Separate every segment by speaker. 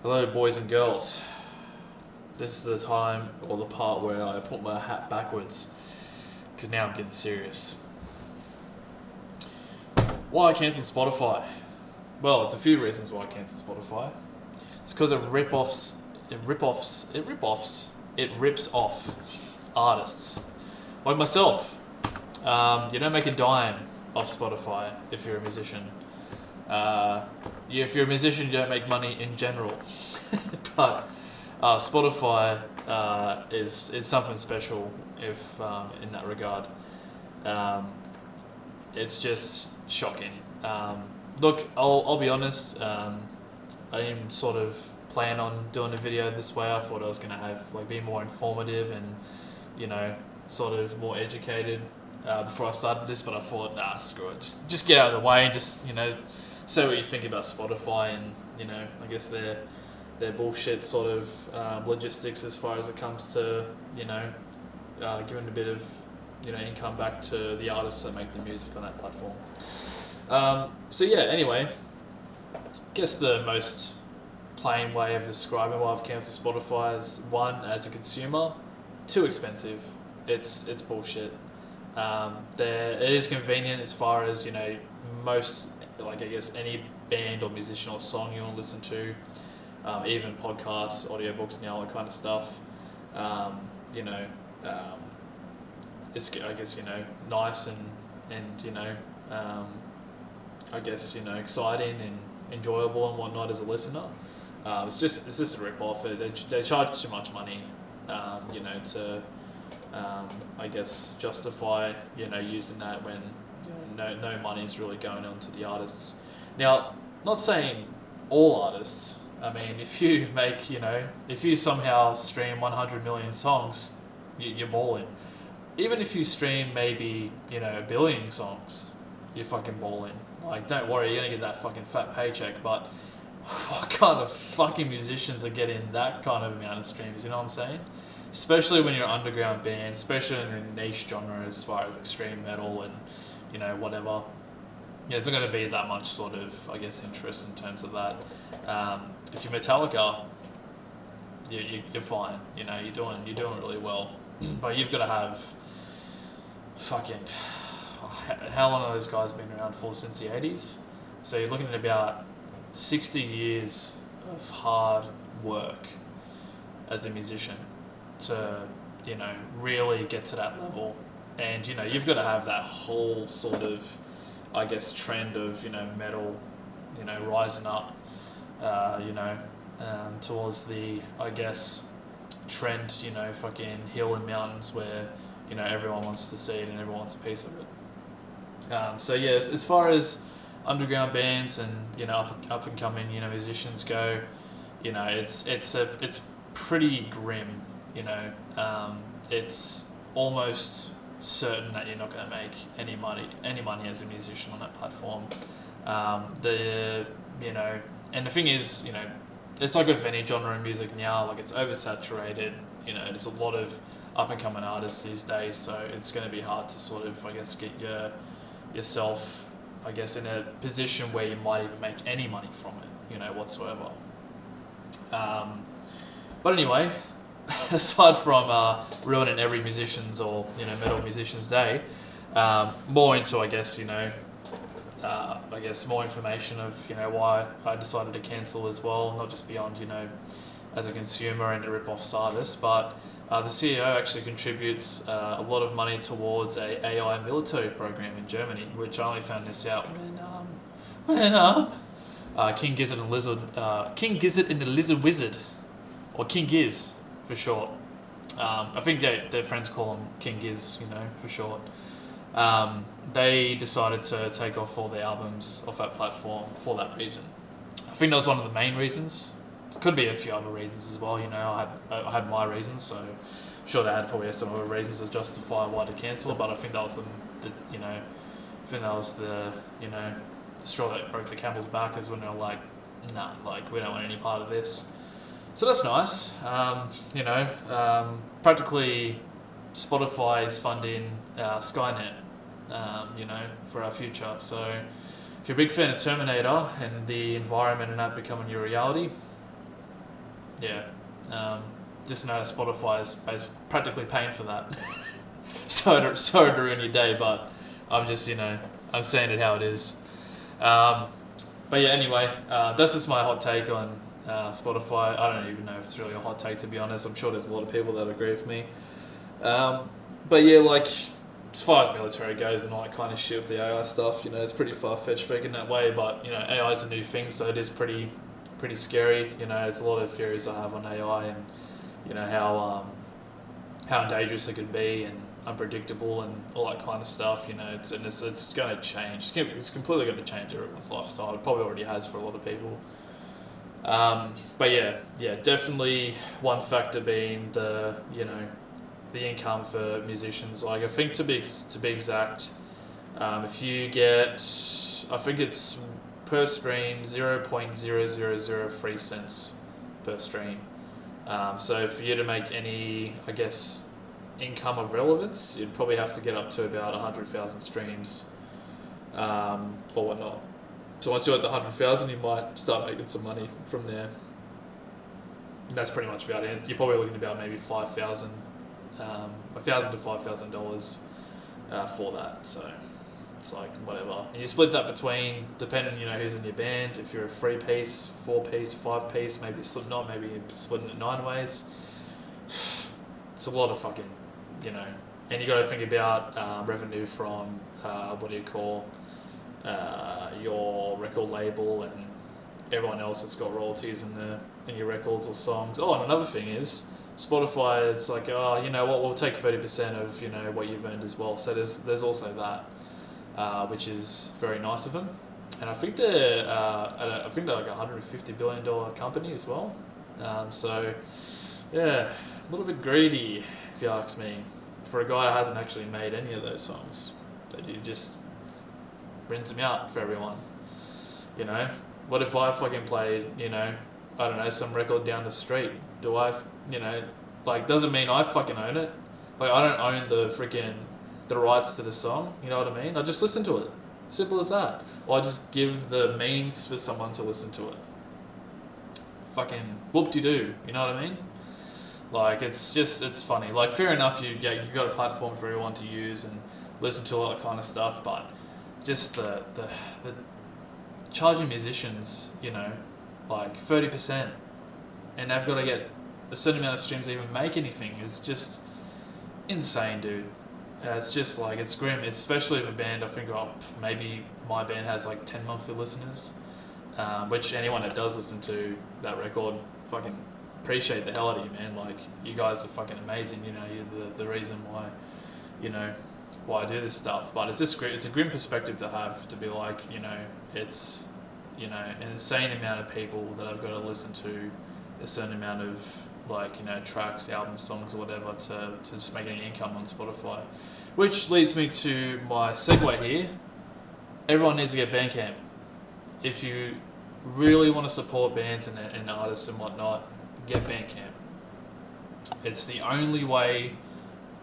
Speaker 1: Hello, boys and girls. This is the time or the part where I put my hat backwards because now I'm getting serious. Why I cancelled Spotify? Well, it's a few reasons why I cancelled Spotify. It's because it rips off artists like myself. You don't make a dime off Spotify if you're a musician. If you're a musician, you don't make money in general. But Spotify is something special if in that regard. It's just shocking. Look, I'll be honest. I didn't sort of plan on doing a video this way. I thought I was gonna be more informative and sort of more educated before I started this. But I thought, nah, screw it. Just get out of the way and just say what you think about Spotify and I guess their bullshit sort of logistics as far as it comes to giving a bit of income back to the artists that make the music on that platform. So yeah, anyway, guess the most plain way of describing why I've cancelled Spotify is: one, as a consumer, too expensive. It's bullshit. It is convenient as far as most, I guess any band or musician or song you want to listen to, even podcasts, audiobooks now, all that kind of stuff. It's, I guess, nice and I guess exciting and enjoyable and whatnot as a listener. It's just a rip off. They charge too much money, to I guess justify using that when no money is really going on to the artists. Now, not saying all artists. I mean, if you make if you somehow stream 100 million songs, you're balling. Even if you stream maybe a billion songs, you're fucking balling. Like, don't worry, you're gonna get that fucking fat paycheck. But what kind of fucking musicians are getting that kind of amount of streams? You know what I'm saying? Especially when you're an underground band, especially in a niche genre as far as extreme metal and whatever. There's not going to be that much sort of, I guess, interest in terms of that. If you're Metallica, you're fine. You're doing really well. But you've got to have fucking, how long have those guys been around for? Since the 80s? So you're looking at about 60 years of hard work as a musician to really get to that level. And you've got to have that whole sort of, I guess, trend of metal rising up towards the, I guess, trend fucking hill and mountains where everyone wants to see it and everyone wants a piece of it. So yes, as far as underground bands and up and coming musicians go, it's pretty grim. It's almost certain that you're not going to make any money as a musician on that platform. And the thing is, it's like with any genre of music now, like it's oversaturated. There's a lot of up and coming artists these days, so it's going to be hard to sort of, I guess, get yourself, I guess, in a position where you might even make any money from it, whatsoever. But anyway, aside from ruining every musician's or metal musician's day, more into, I guess, more information of why I decided to cancel as well, not just beyond as a consumer and to rip off artists, but the CEO actually contributes a lot of money towards a AI military program in Germany, which I only found this out when King Gizzard and the Lizard Wizard, or King Giz for short. I think their friends call him King Giz, for short. They decided to take off all their albums off that platform for that reason. I think that was one of the main reasons. There could be a few other reasons as well. I had my reasons, so I'm sure they had probably some other reasons to justify why to cancel. But I think that was the straw that broke the camel's back, is when they were like, nah, like we don't want any part of this. So that's nice. Practically Spotify is funding Skynet, for our future. So if you're a big fan of Terminator and the environment and that becoming your reality, yeah, just know Spotify is practically paying for that. Sorry to ruin your day, but I'm just, I'm saying it how it is. But yeah, anyway, that's just my hot take on Spotify. I don't even know if it's really a hot take, to be honest. I'm sure there's a lot of people that agree with me. But yeah, like, as far as military goes and all that kind of shit with the AI stuff, it's pretty far-fetched thinking that way, but, AI is a new thing, so it is pretty scary. There's a lot of theories I have on AI and, how dangerous it could be and unpredictable and all that kind of stuff. It's going to change. It's completely going to change everyone's lifestyle. It probably already has for a lot of people. But yeah, definitely one factor being the income for musicians. Like, I think to be exact, if you get, I think it's per stream 0.0003 cents per stream. So for you to make any, I guess, income of relevance, you'd probably have to get up to about 100,000 streams, or whatnot. So once you're at the 100,000, you might start making some money from there. And that's pretty much about it. You're probably looking at about maybe $1,000 to $5,000 for that. So it's like whatever. And you split that between, depending, who's in your band. If you're a 3-piece, 4-piece, 5-piece, maybe Slipknot, maybe you're splitting it 9 ways. It's a lot of fucking, and you got to think about revenue from your record label and everyone else that's got royalties in your records or songs. Oh, and another thing is, Spotify is like, oh, you know what, we'll take 30% of what you've earned as well. So there's also that, which is very nice of them. And I think they're like a $150 billion company as well. So yeah, a little bit greedy, if you ask me, for a guy that hasn't actually made any of those songs. That you just rinse them out for everyone. What if I fucking played, I don't know, some record down the street? Do I, doesn't mean I fucking own it. Like, I don't own the rights to the song, you know what I mean? I just listen to it. Simple as that. Or I just give the means for someone to listen to it. Fucking whoop-de-doo, you know what I mean? Like, it's funny. Like, fair enough, you got a platform for everyone to use and listen to all that kind of stuff, but just the charging musicians, like 30%, and they've got to get a certain amount of streams to even make anything, is just insane, dude. It's just like, it's grim, especially if a band, I think, maybe my band has like 10 monthly listeners, which anyone that does listen to that record, fucking appreciate the hell out of you, man. Like, you guys are fucking amazing, you're the reason why, why I do this stuff. But it's a grim perspective to have, to be like, it's, an insane amount of people that I've got to listen to a certain amount of, tracks, albums, songs, or whatever, to just make any income on Spotify. Which leads me to my segue here. Everyone needs to get Bandcamp. If you really want to support bands and artists and whatnot, get Bandcamp. It's the only way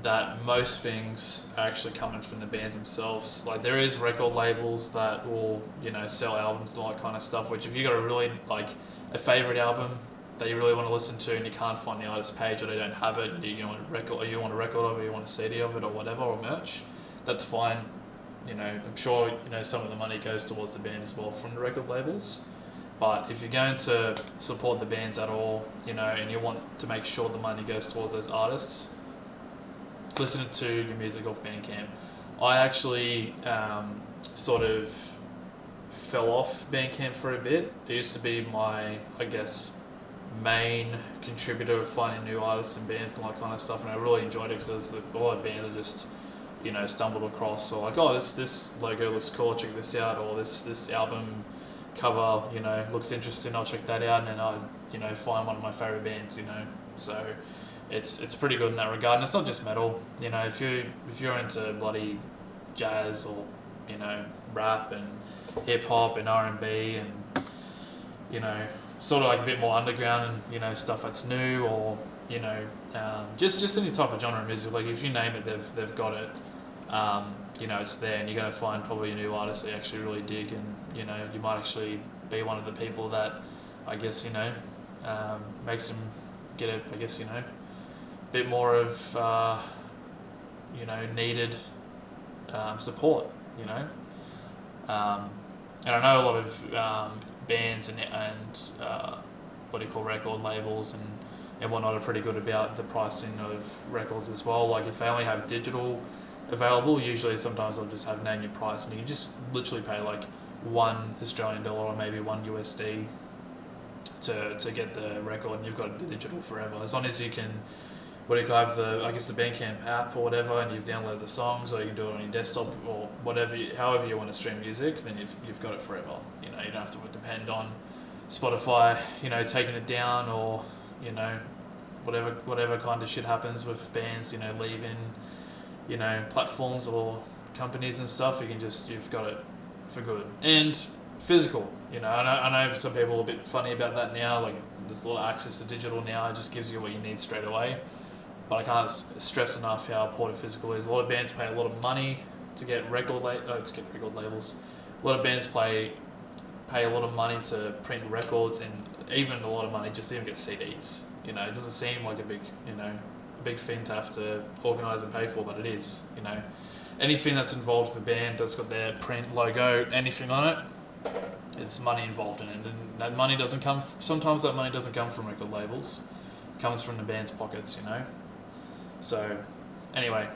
Speaker 1: that most things are actually coming from the bands themselves. Like, there is record labels that will, sell albums and all that kind of stuff, which if you got a favourite album that you really want to listen to and you can't find the artist page, or they don't have it, you want a record of it, you want a CD of it or whatever, or merch, that's fine. I'm sure, some of the money goes towards the band as well from the record labels. But if you're going to support the bands at all, and you want to make sure the money goes towards those artists, listen to your music off Bandcamp. I actually sort of fell off Bandcamp for a bit. It used to be my, I guess, main contributor of finding new artists and bands and all that kind of stuff, and I really enjoyed it because there's a lot of bands I just, stumbled across. So like, oh, this logo looks cool, check this out, or this album cover, looks interesting, I'll check that out, and then I, find one of my favourite bands, So it's pretty good in that regard, and it's not just metal. If you're into bloody jazz or rap and hip hop and R&B and sort of like a bit more underground and stuff that's new, or just any type of genre of music. Like, if you name it, they've got it. It's there, and you're going to find probably a new artist that you actually really dig, and you might actually be one of the people that, I guess, makes them get a, I guess, bit more of needed support, and I know a lot of bands and what do you call record labels and whatnot are pretty good about the pricing of records as well. Like if they only have digital available, usually sometimes I'll just have name your price, and you can just literally pay like $1 or maybe $1 to get the record, and you've got the digital forever. As long as you can, have the Bandcamp app or whatever, and you've downloaded the songs, or you can do it on your desktop or whatever, however you want to stream music, then you've got it forever. You don't have to depend on Spotify, taking it down, or whatever kind of shit happens with bands, leaving, platforms or companies and stuff. You've got it for good and physical. I know some people are a bit funny about that now. Like there's a lot of access to digital now. It just gives you what you need straight away. But I can't stress enough how important physical is. A lot of bands pay a lot of money to get record labels. A lot of bands pay a lot of money to print records, and even a lot of money just to even get CDs. It doesn't seem like a big thing to have to organise and pay for, but it is. Anything that's involved with a band that's got their print logo, anything on it, it's money involved in it, and that money doesn't come. Sometimes that money doesn't come from record labels; it comes from the band's pockets. So, anyway,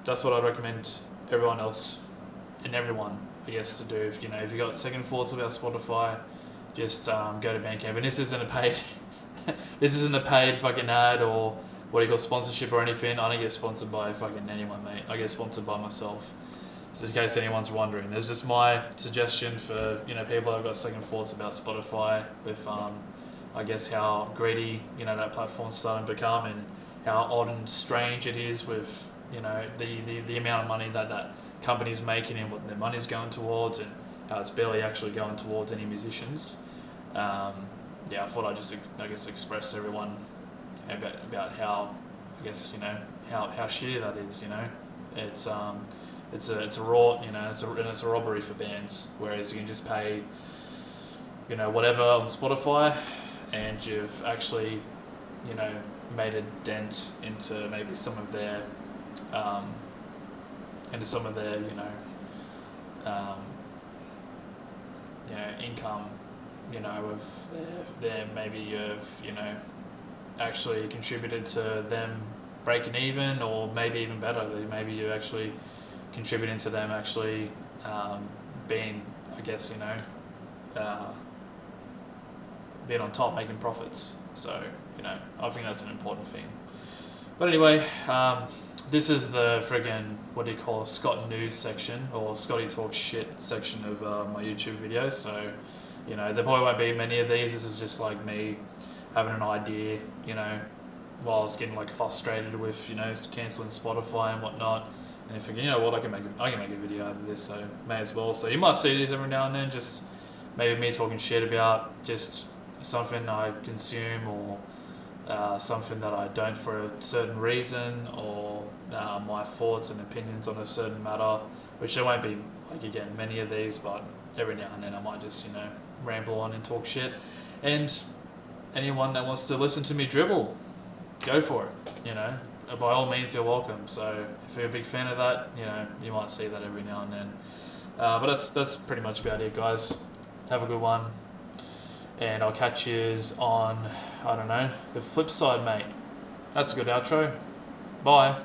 Speaker 1: that's what I'd recommend everyone else and everyone, I guess, to do. If you've got second thoughts about Spotify, just go to Bandcamp. And this isn't a paid fucking ad or sponsorship or anything. I don't get sponsored by fucking anyone, mate. I get sponsored by myself. So in case anyone's wondering, there's just my suggestion for people that have got second thoughts about Spotify with I guess how greedy that platform's starting to become, and how odd and strange it is with the amount of money that company's making and what their money's going towards, and how it's barely actually going towards any musicians. I thought I'd just express to everyone about how how shitty that is. It's a raw, it's a robbery for bands. Whereas you can just pay whatever on Spotify, and you've actually made a dent into maybe some of their income, of their maybe of actually contributed to them breaking even, or maybe even better, maybe you actually contributing to them actually being, I guess, being on top, making profits. So I think that's an important thing. But anyway, this is the friggin' Scott News section, or Scotty Talks Shit section of my YouTube videos. So there probably won't be many of these. This is just like me having an idea, while I was getting frustrated with cancelling Spotify and whatnot. And thinking, what, I can make a video out of this, so may as well. So you might see these every now and then, just maybe me talking shit about just something I consume, or something that I don't for a certain reason, or my thoughts and opinions on a certain matter, which there won't be, many of these, but every now and then I might just, ramble on and talk shit. And anyone that wants to listen to me dribble, go for it, by all means, you're welcome. So if you're a big fan of that, you might see that every now and then. But that's pretty much about it, guys. Have a good one, and I'll catch yous on, the flip side, mate. That's a good outro. Bye.